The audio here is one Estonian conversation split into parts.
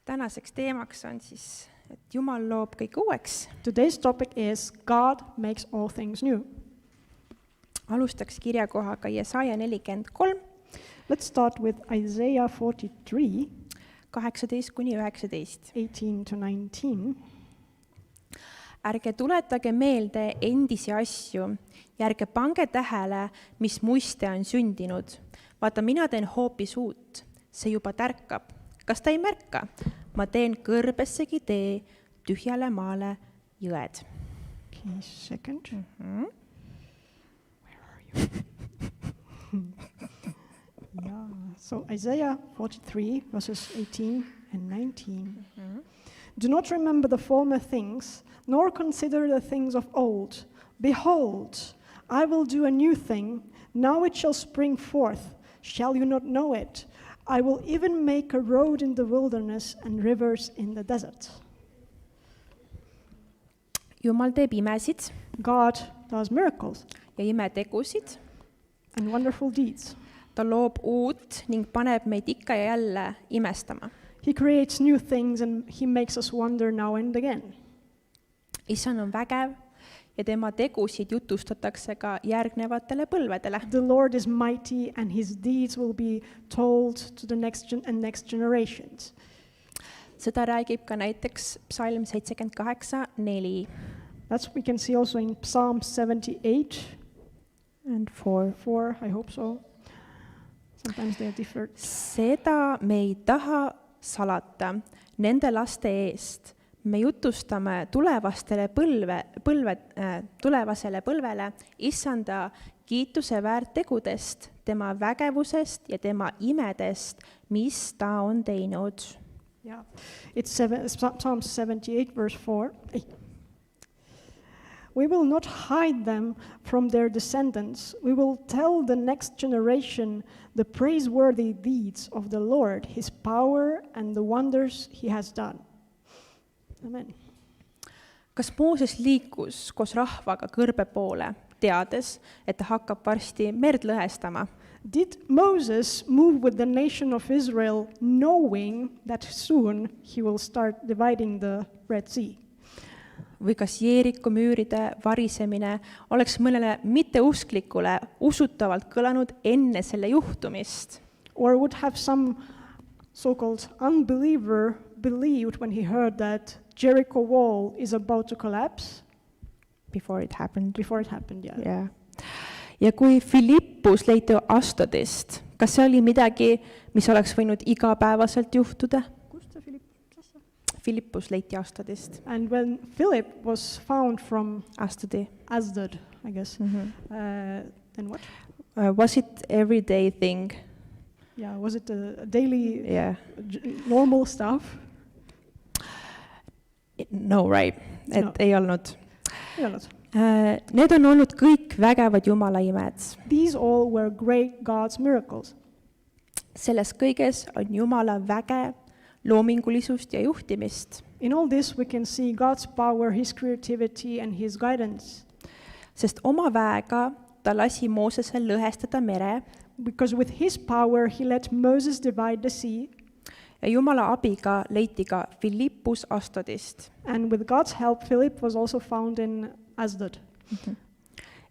Tänaseks teemaks on siis, et Jumal loob kõik uueks. Today's topic is God makes all things new. Alustaks kirjakohaga Jesaja 43, Let's start with Isaiah 43, 18-19. 18-19. Ärge tuletage meelde endisi asju ja ärge pange tähele, mis muiste on sündinud. Vaata, mina teen hoopis uut. See juba tärkab. Kas ta ei märka? Ma teen kõrbessegi tee, tühjale maale jõed. Okay, second. Where are you? Yeah. So Isaiah 43, verses 18 and 19. Do not remember the former things, nor consider the things of old. Behold, I will do a new thing. Now it shall spring forth. Shall you not know it? I will even make a road in the wilderness and rivers in the desert. Jumal teeb imesid God does miracles ja imetegusid. and wonderful deeds. Ta loob uut ning paneb meid ikka ja jälle imestama. He creates new things and he makes us wonder now and again. Issand on vägev ja tema tegusid jutustatakse ka järgnevatele põlvedele. The Lord is mighty and his deeds will be told to the next generations. Seda räägib ka näiteks Psalm 78:4 That's we can see also in Psalm 78, and 4. 4, I hope so. Sometimes they are different. Seda me ei taha salata nende laste eest. Me jutustame tulevasele põlvele Issanda kiituse väärt tegudest, tema vägevusest ja tema imedest, mis ta on teinud. Yeah, it's Psalm 78, verse 4. We will not hide them from their descendants. We will tell the next generation the praiseworthy deeds of the Lord, his power and the wonders he has done. Amen. Kas Mooses liikus koos rahvaga kõrbe poole, teades, et ta hakkab varsti merd lõhestama? Did Moses move with the nation of Israel knowing that soon he will start dividing the Red Sea? Või kas Jeeriku müüride varisemine oleks mõnele mitteusklikule usutavalt kõlanud enne selle juhtumist? Or would have some so-called unbeliever believed when he heard that Jericho wall is about to collapse? Before it happened. Before it happened, yeah. Yeah. Ja kui Filippus leiti Astodist, kas see oli midagi, mis oleks võinud igapäevaselt juhtuda? Filippus leiti Astodist. And when Philip was found from Astodi. Asdod, I guess, then what? Was it everyday thing? Yeah, was it a daily Yeah. Normal stuff? No, right. Et No. ei olnud. Ei olnud. Need on olnud kõik vägevad Jumala imed. These all were great God's miracles. Selles kõiges on Jumala väge, loomingulisust ja juhtimist. In all this we can see God's power, his creativity and his guidance. Sest oma väega ta lasi Moosesel lõhestada mere Because with his power he let Moses divide the sea, ja Jumala abiga leiti ka Filippus Astodist. and with God's help Philip was also found in Asdod.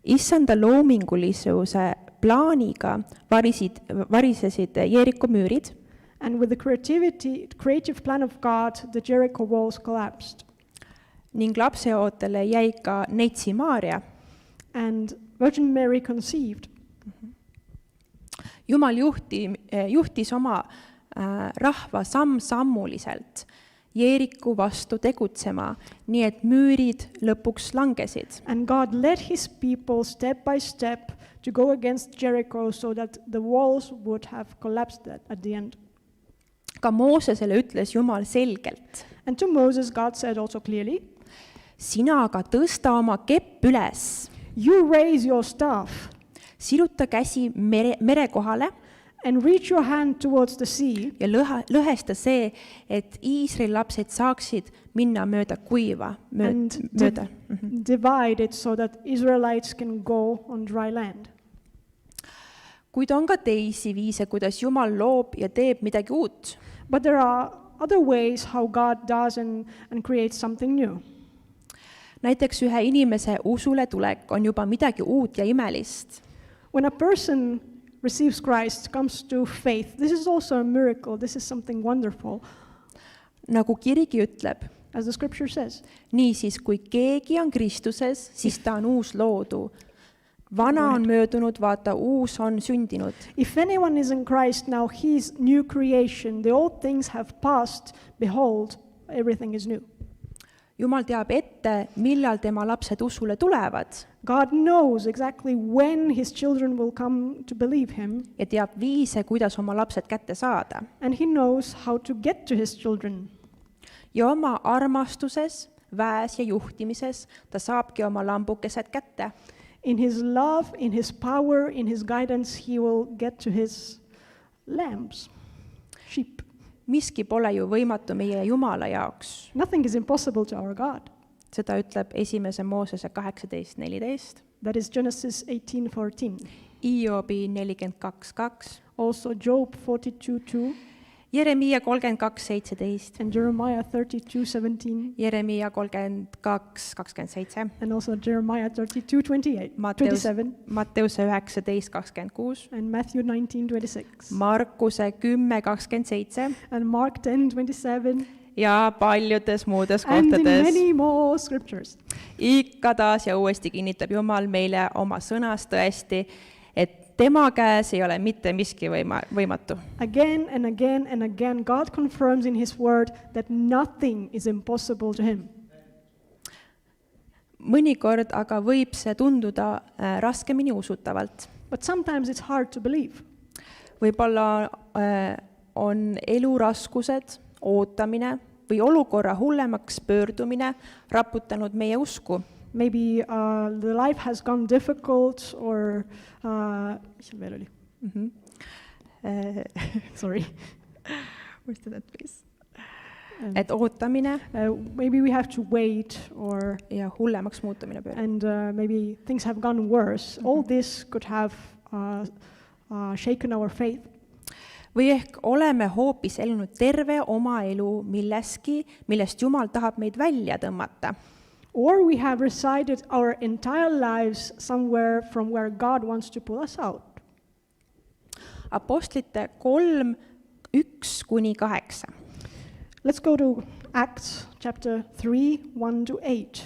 Issanda loomingulisuse plaaniga varisesid Jeeriku müürid And with the creative plan of God, the Jericho walls collapsed. ning lapseootele jäi ka neitsi Maarja. And Virgin Mary conceived. Jumal juhtis oma rahva samm-sammuliselt Jeeriku vastu tegutsema, nii et müürid lõpuks langesid. And God led his people step by step to go against Jericho so that the walls would have collapsed at the end. Ka Moosesele ütles Jumal selgelt, And to Moses, God said also clearly, sina aga tõsta oma kepp üles, you raise your staff siluta käsi mere kohale and reach your hand towards the sea ja lõhesta see, et Iisraeli lapsed saaksid minna mööda kuiva, and mööda. divide it so that Israelites can go on dry land. Kuid on ka teisi viise, kuidas Jumal loob ja teeb midagi uut. But there are other ways how God does and creates something new. näiteks ühe inimese usule tulek on juba midagi uut ja imelist. When a person receives Christ, comes to faith, this is also a miracle, this is something wonderful. Nagu kirigi ütleb, As the scripture says, niisiis kui keegi on Kristuses, siis ta on uus loodu. Vana on möödunud, vaata, uus on sündinud. if anyone is in Christ now, he is new creation. The old things have passed. Behold, everything is new. Jumal teab ette, millal tema lapsed usule tulevad God knows exactly when his children will come to believe him, ja teab viise, kuidas oma lapsed kätte saada. and he knows how to get to his children. Ja oma armastuses, väes ja juhtimises ta saabki oma lambukesed kätte. In his love, in his power, in his guidance, he will get to his lambs, sheep. Miski pole ju võimatu meie Jumala jaoks. Nothing is impossible to our God. Seda ütleb 1. Moosese 18:14, That is Genesis 18:14. Iobi 42:2, Also Job 42:2 Jeremiia 32:17, and Jeremiah 32:17 Jeremiia 32:27, and also Jeremiah 32:28, Matteus, 27 Matteuse 19:26, and Matthew 19:26 Markuse 10:27 and Mark 10:27 ja paljudes muudes and in kohtades. many more scriptures. Ikka taas ja uuesti kinnitab Jumal meile oma sõnas tõesti, et tema käes ei ole mitte miski võimatu. Again and again and again, God confirms in his word that nothing is impossible to him. Mõnikord aga võib see tunduda raskemini usutavalt. But sometimes it's hard to believe. Võib-olla on eluraskused, ootamine või olukorra hullemaks pöördumine raputanud meie usku. Maybe the life has gone difficult or mis seal veel oli? Sorry. Mõista that, please. Et ootamine Maybe we have to wait or ja hullemaks muutumine pöördumine. and maybe things have gone worse. All this could have shaken our faith. Või ehk oleme hoopis elanud terve oma elu milleski, millest Jumal tahab meid välja tõmmata. Or we have resided our entire lives somewhere from where God wants to pull us out. Apostlite 3:1-8. Let's go to Acts chapter 3, 1-8.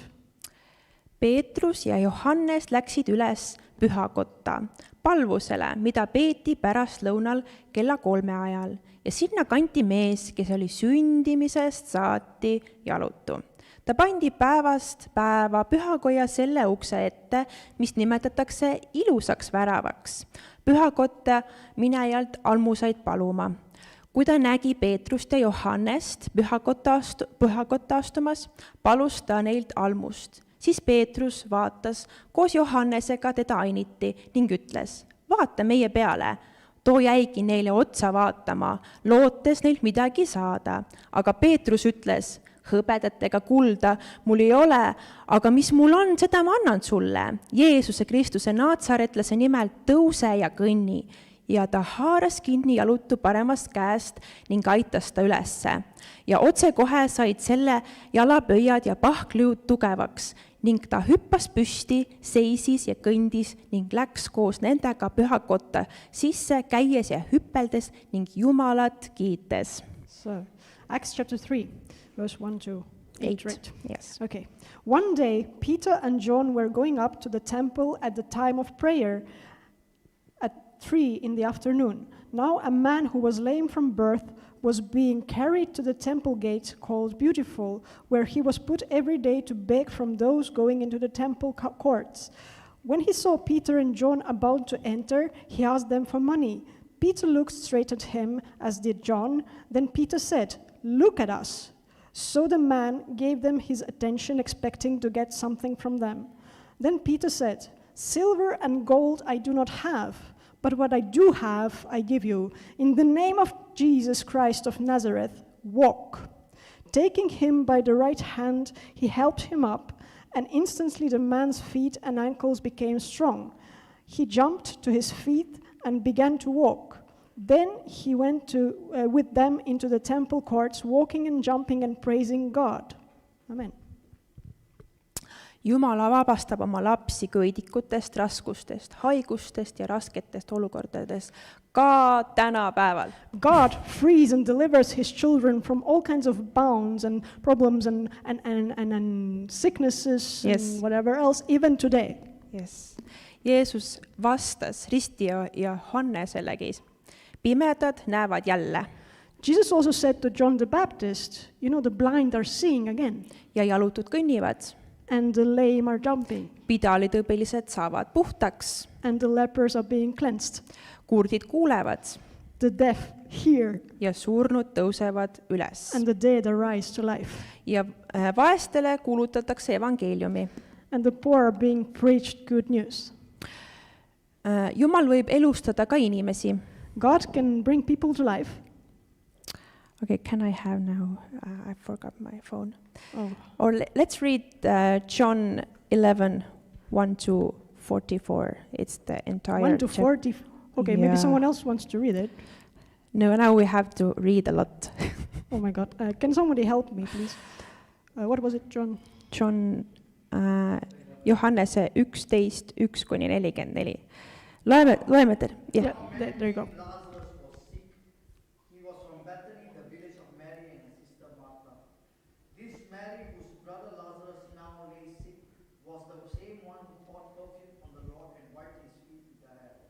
Peetrus ja Johannes läksid üles pühakotta, palvusele, mida peeti pärastlõunal kella 3 ajal ja sinna kanti mees, kes oli sündimisest saati jalutu. Ta pandi päevast päeva pühakoja selle ukse ette, mis nimetatakse ilusaks väravaks, pühakotta minejalt almusaid paluma. Kui ta nägi Peetrust ja Johannest pühakotta astumas, palus ta neilt almust. Siis Peetrus vaatas koos Johannesega teda ainiti ning ütles, vaata meie peale. Too jäigi neile otsa vaatama, lootes neilt midagi saada. Aga Peetrus ütles, hõbedat ega kulda mul ei ole, aga mis mul on, seda ma annan sulle. Jeesuse Kristuse Naatsaretlase nimel tõuse ja kõnni. Ja ta haaras kinni jalutu paremast käest ning aitas ta ülesse. Ja otsekohe said selle jalapöiad ja pahkliud tugevaks ning ta hüppas püsti, seisis ja kõndis ning läks koos nendega pühakotta sisse, käies ja hüppeldes ning Jumalat kiites. So, Acts chapter 3, verse 1-8. Right? Yes. Okay. One day, Peter and John were going up to the temple at the time of prayer at 3 in the afternoon. Now a man who was lame from birth was being carried to the temple gate called Beautiful, where he was put every day to beg from those going into the temple courts. When he saw Peter and John about to enter, he asked them for money. Peter looked straight at him, as did John. Then Peter said, "Look at us." So the man gave them his attention, expecting to get something from them. Then Peter said, "Silver and gold I do not have, but what I do have I give you. In the name of Jesus Christ of Nazareth, walk." Taking him by the right hand, he helped him up, and instantly the man's feet and ankles became strong. He jumped to his feet and began to walk. Then he went with them into the temple courts, walking and jumping and praising God. Amen. Jumala vabastab oma lapsi kõidikutest, raskustest, haigustest ja rasketest olukordadest ka tänapäeval. God frees and delivers his children from all kinds of bounds and problems and sicknesses Yes. and whatever else, even today. Yes. Jeesus vastas Risti ja Johanneselegi, pimedad näevad jälle Jesus also said to John the Baptist, you know, the blind are seeing again, ja jalutud kõnnivad, and the lame are jumping, pidalitõbilised saavad puhtaks, and the lepers are being cleansed, kurdid kuulevad the deaf hear, ja surnud tõusevad üles. and the dead arise to life, Ja vaestele kuulutatakse evangeeliumi. and the poor are being preached good news. Jumal võib elustada ka inimesi. God can bring people to life. Okay, can I have now? I forgot my phone. Oh. Or let's read John 11, 1 to 44. It's the entire 1 to chapter. 40. Okay, maybe Yeah. someone else wants to read it. No, now we have to read a lot. Oh my God. Can somebody help me, please? What was it, John? John, Johannese 11, 1 kuni 44. Loeme teda. Yeah, there you go. Lazarus was sick. He was from Bethany, the village of Mary and his sister Martha. This Mary, whose brother Lazarus now lay sick, was the same one who poured perfume on the Lord and wiped his feet with her hair.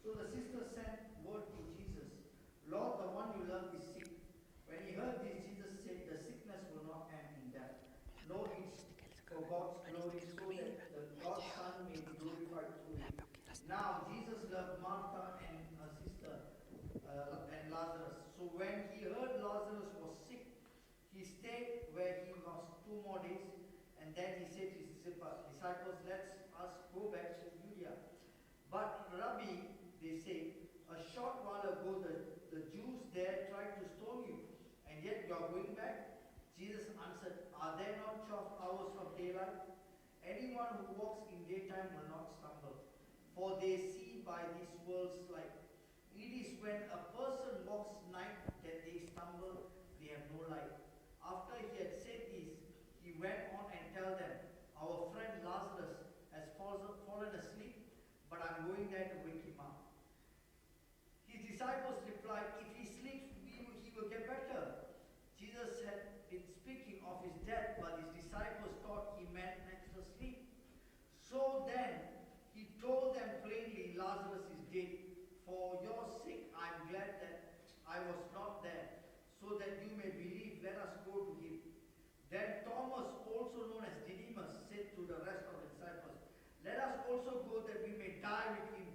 So the sister sent word to Jesus, Lord, the one you love is sick. When he heard this, Jesus said, the sickness will not end in death. No, it's for God's glory, so that the God's Son may be glorified through it. Now Jesus loved Martha and her sister and Lazarus. So when he heard Lazarus was sick, he stayed where he was 2 more days, and then he said to his disciples, let us go back to Judea. But Rabbi, they say, a short while ago the Jews there tried to stone you, and yet you are going back? Jesus answered, are there not 12 hours of daylight? Anyone who walks in daytime will not stumble, for they see by this world's light. It is when a person walks night that they stumble, they have no light. After he had said this, he went on and told them, our friend Lazarus has fallen asleep, but I'm going there to wake him up. His disciples replied, if he sleeps, he will get better. Jesus had been speaking of his death, but his disciples thought he meant natural sleep. So then he told them plainly, Lazarus is dead. For your sake I'm glad that I was not there, so that you may believe. Let us go to him. Then Thomas, also known as Didymus, said to the rest of the disciples, let us also go that we may die with him.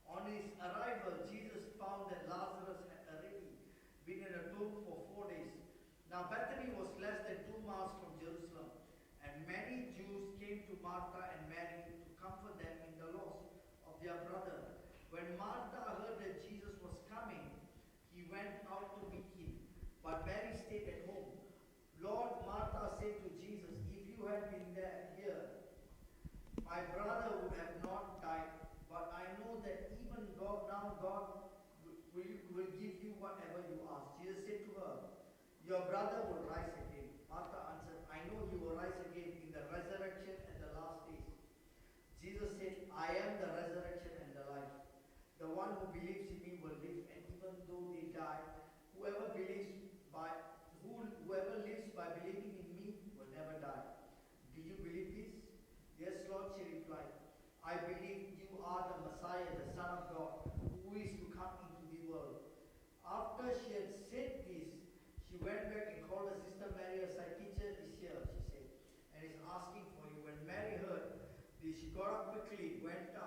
On his arrival, Jesus found that Lazarus had already been in a tomb for 4 days. Now Bethany was less than 2 miles from Jerusalem, and many Jews came to Martha and Mary to comfort them in the loss of their brother. When Martha heard that Jesus was coming, he went out to meet him, but Mary stayed at home. Lord, Martha said to Jesus, if you had been here, my brother would have not died. But I know that even God will give you whatever you ask. Jesus said to her, your brother will rise again. Martha answered, I know he will rise again in the resurrection at the last days. Jesus said, I am the resurrection and the life. The one who believes in me will live, and even though they die, whoever lives by believing in me will never die. Do you believe this? Yes, Lord, she replied. I believe you are the Messiah, the Son of God, who is to come into the world. After she had said this, she went back and called her sister Mary, her side teacher is here, she said, and is asking for you. When Mary heard this, she got up quickly, went to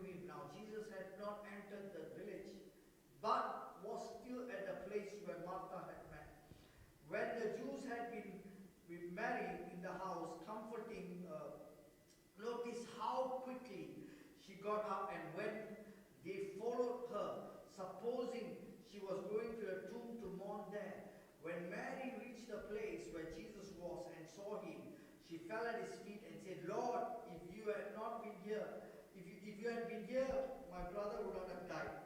him. Now Jesus had not entered the village, but was still at the place where Martha had met. When the Jews had been with Mary in the house, comforting, notice how quickly she got up and when they followed her, supposing she was going to the tomb to mourn there. When Mary reached the place where Jesus was and saw him, she fell at his feet and said, Lord, if you had not been here, if you had been here, my brother would not have died.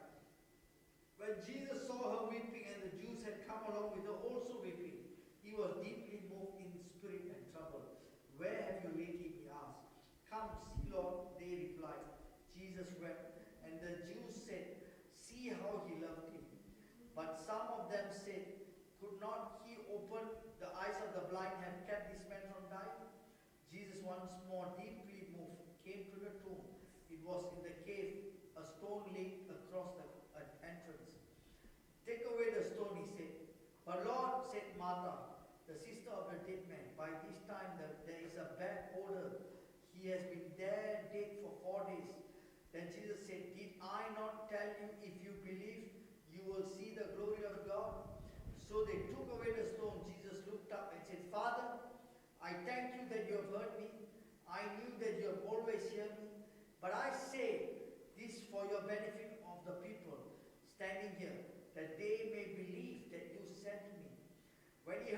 When Jesus saw her weeping and the Jews had come along with her also weeping, he was deeply moved in spirit and troubled. Where have you laid him? He asked. Come, see, Lord, they replied. Jesus wept, and the Jews said, see how he loved him. But some of them said, could not he open the eyes of the blind and have kept this man from dying? Jesus, once more deeply moved, came to the tomb. It was in the cave, a stone laid across the entrance. Take away the stone, he said. But Lord, said Martha, the sister of the dead man, by this time there is a bad odor. He has been there dead for 4 days. Then Jesus said, did I not tell you, if you believe, you will see the glory of God? So they took away the stone. Jesus looked up and said, Father, I thank you that you have heard me. I knew that you have always heard me. But I say this for your benefit of the people standing here, that they may believe that you sent me. When he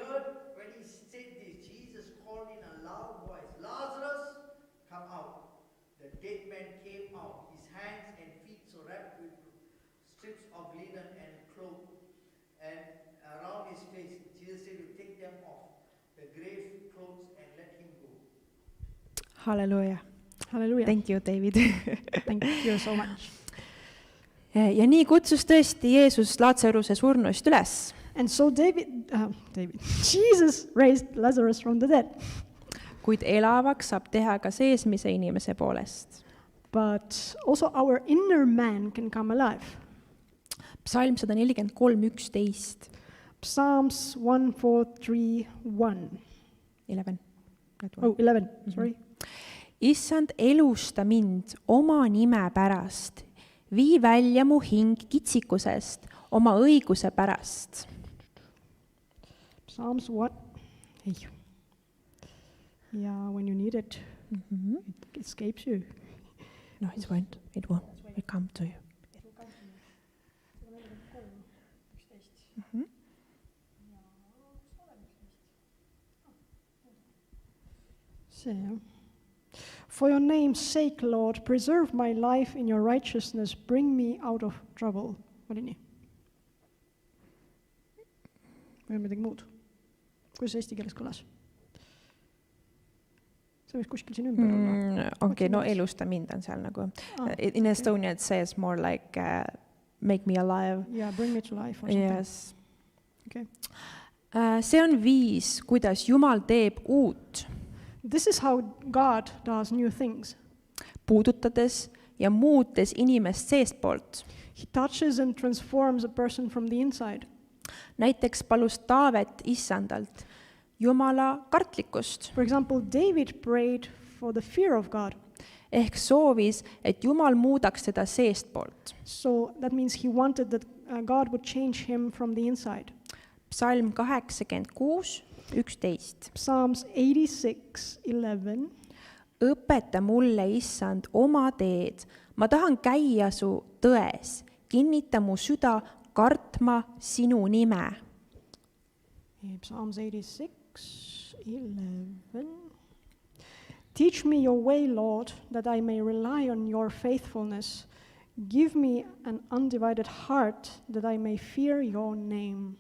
said this, Jesus called in a loud voice, Lazarus, come out. The dead man came out, his hands and feet so wrapped with strips of linen and cloth, and around his face. Jesus said, you take them off, the grave clothes, and let him go. Halleluuja. Hallelujah. Thank you, David. Thank you so much. Ja nii kutsus tõesti Jeesus Laatsaruse surnuist üles. And so Jesus raised Lazarus from the dead. Kuid elavaks saab teha ka seesmise inimese poolest. But also our inner man can come alive. Psalm 143:11. Psalms 143:1. 11. Oh, 11, sorry. Issand, elusta mind oma nime pärast. Vii välja mu hing kitsikusest oma õiguse pärast. Psalms what? Hey. Yeah, when you need it, it escapes you. No, it won't. It won't. It come to you. So, for your name's sake, Lord, preserve my life in your righteousness. Bring me out of trouble. Oli nii? Või on midagi muud? Kuidas eesti keeles kõlas? See võiks kuskil siin ümber olla. Okei, no elusta mind on seal nagu. In Estonia it says more like make me alive. Yeah, bring me to life or something. Yes. Okay. See on viis, kuidas Jumal teeb uut, This is how God does new things. puudutades ja muutes inimest seestpoolt. He touches and transforms a person from the inside. Näiteks palus Taavet issandalt Jumala kartlikkust, For example, David prayed for the fear of God. ehk soovis, et Jumal muudaks teda seestpoolt. So that means he wanted that God would change him from the inside. Psalm 86:11. Psalms 86:11. Õpeta mulle, issand, oma teed. Ma tahan käia su tões. Kinnita mu süda kartma sinu nime. Psalms 86:11. Teach me your way, Lord, that I may rely on your faithfulness. Give me an undivided heart, that I may fear your name.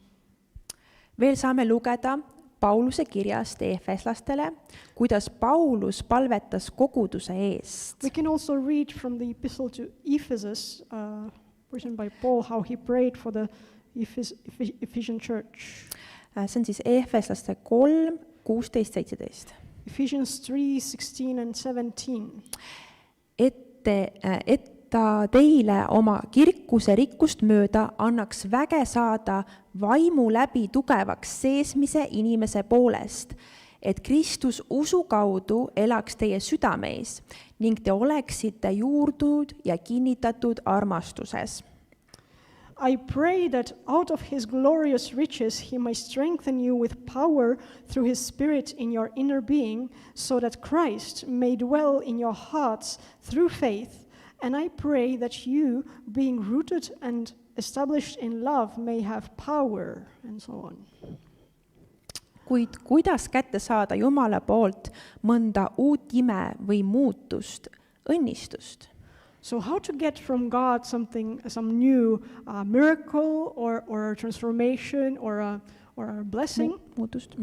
Veel saame lugeda Pauluse kirjast Efeslastele, kuidas Paulus palvetas koguduse eest. We can also read from the epistle to Ephesus, written by Paul, how he prayed for the Ephesian church. See on siis Efeslaste 3:16-17. Ephesians 3:16 and 17. Et ta teile oma kirkuse rikkust mööda annaks väge saada vaimu läbi tugevaks seesmise inimese poolest, et Kristus usu kaudu elaks teie südameis ning te oleksite juurdunud ja kinnitatud armastuses. I pray that out of his glorious riches he may strengthen you with power through his Spirit in your inner being, so that Christ may dwell in your hearts through faith. And I pray that you, being rooted and established in love, may have power, and so on. Kuid kuidas kätte saada Jumala poolt mõnda uut ime või muutust, õnnistust? So how to get from God some new miracle or transformation or a blessing? Muutust.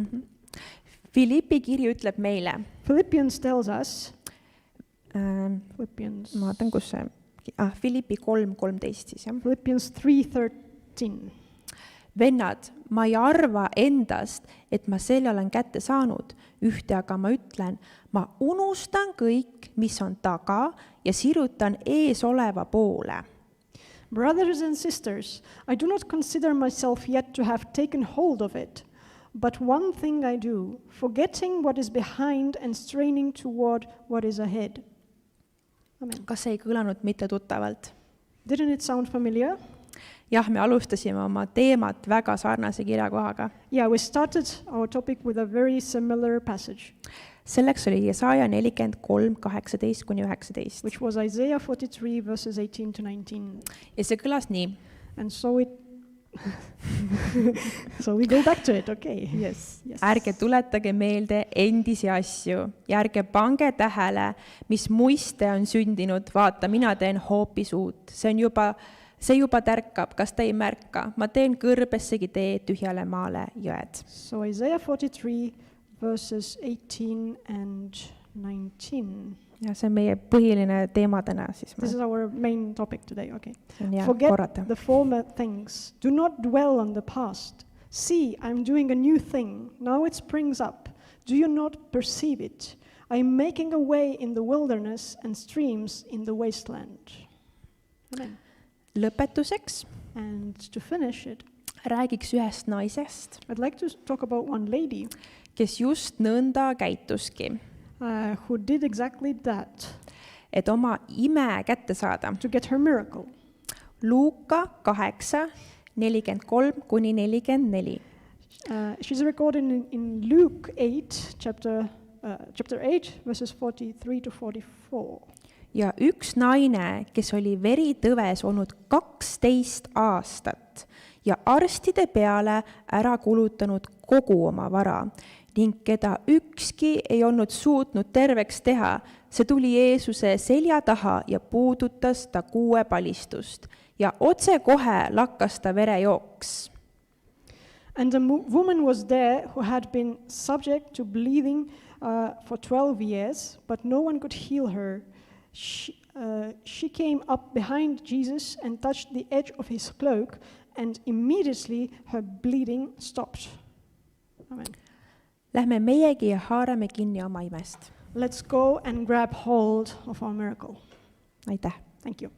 Philippi kiri ütleb meile, Philippians tells us, Philippians ma vaatan, kus see, Philippi 3:13 siis, jah. Philippians 3:13. Vennad, ma ei arva endast, et ma selle olen kätte saanud, ühte aga ma ütlen, ma unustan kõik, mis on taga ja sirutan ees oleva poole. Brothers and sisters, I do not consider myself yet to have taken hold of it, but one thing I do, forgetting what is behind and straining toward what is ahead. Amen. Kas see ei kõlanud mitte tuttavalt? Didn't it sound familiar? Jah, me alustasime oma teemat väga sarnase kirjakohaga. Yeah, we started our topic with a very similar passage, Selleks oli Jesaja 43:18-19. which was Isaiah 43 verses 18 to 19. Ja see kõlas nii. And so so we go back to it, okay. Yes. Ärge tuletage meelde endisi asju ja ärge pange tähele, mis muiste on sündinud, vaata, mina teen hoopis uut. See juba tärkab, kas ta ei märka? Ma teen kõrbessegi tee tühjale maale jõed. So Isaiah 43 verses 18 and 19. Ja see on meie põhiline teema täna siis. This is our main topic today, okay. On hea Forget korrata. the former things. Do not dwell on the past. See, I'm doing a new thing. Now it springs up. Do you not perceive it? I'm making a way in the wilderness and streams in the wasteland. Amen. Lõpetuseks And to finish it, räägiks ühest naisest, I'd like to talk about one lady kes just nõnda käituski, who did exactly that et oma ime kätte saada. to get her miracle. Luuka 8:43-44. She's recorded in Luke 8, chapter 8, verses 43 to 44. Ja üks naine, kes oli veritõves olnud 12 aastat ja arstide peale ära kulutanud kogu oma vara ning keda ükski ei olnud suutnud terveks teha, see tuli Jeesuse selja taha ja puudutas ta kuuepalistust ja otsekohe lakkas ta verejooks. And a woman was there who had been subject to bleeding for 12 years, but no one could heal her. She came up behind Jesus and touched the edge of his cloak, and immediately her bleeding stopped. Amen. Lähme meiegi ja haarame kinni oma imest. Let's go and grab hold of our miracle. Aitäh! Thank you.